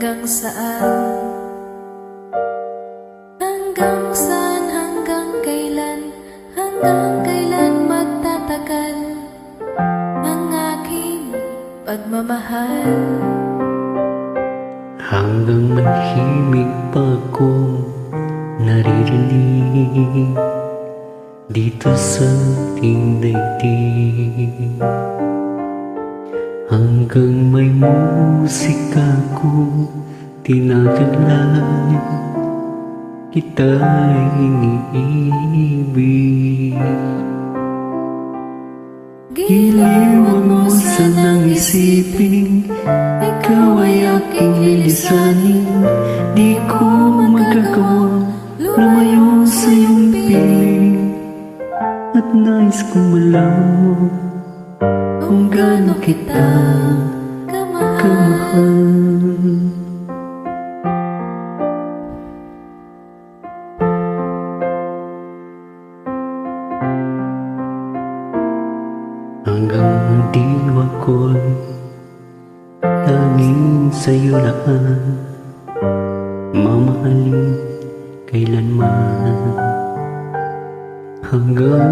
hanggang saan? Hanggang saan, hanggang kailan? Hanggang kailan magtatagal ang aking pagmamahal? Hanggang manhimig pa akong naririnig dito sa ating daigdig. Hanggang may musika ko tinataglay, kita'y iniibig. Giliw, wag mo sanang isipin, ikaw ay aking lilisanin. Di ko magagawang lumayo sa iyong piling, at nais kong malaman mo kung gaano kita kamahal. Hanggang ang diwa ko'y laging sa'yo lang, mamahalin kailanman. Hanggang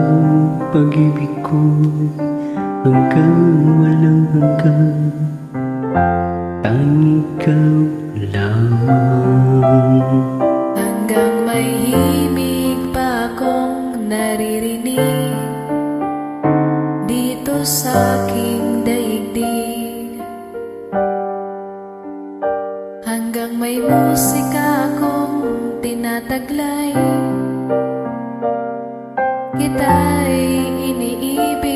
pag-ibig ko'y hanggang walang hanggan, tanging ikaw lamang. Hanggang may himig pa akong naririnig dito sa aking daigdig. Hanggang may musika akong tinataglay, kita'y iniibig.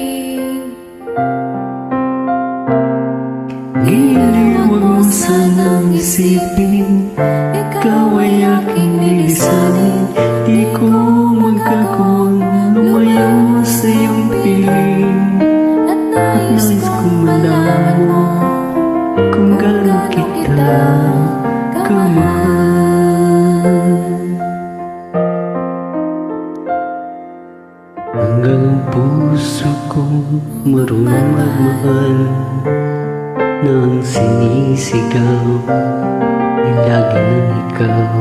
Giliw, wag mo sanang isipin, ikaw ay aking lilisanin. Di ko magagawang lumayo sa iyong piling, At nais kong malaman mo kung gaano kita kamahal. Hanggang ang puso kong marunong magmahal, na ang sinisigaw ay lagi ng ikaw.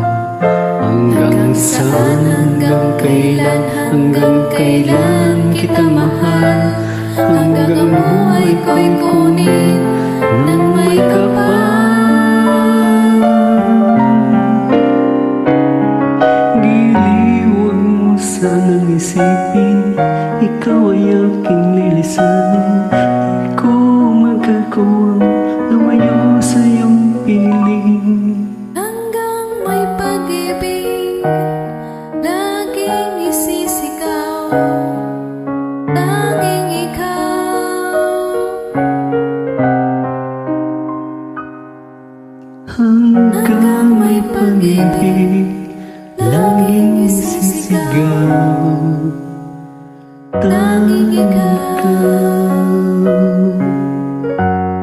Hanggang saan, hanggang kailan kita mahal, hanggang ang buhay ko'y kunin ng may kapal. Giliw, wag mo sanang isipin, ikaw ay aking lilisanin. Di ko magagawang lumayo sa iyong piling, hanggang may pag-ibig laging isisigaw, tanging ikaw. hanggang may pag-ibig laging isisigaw, tanging ikaw.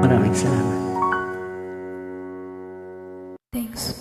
Maraming salamat. Thanks.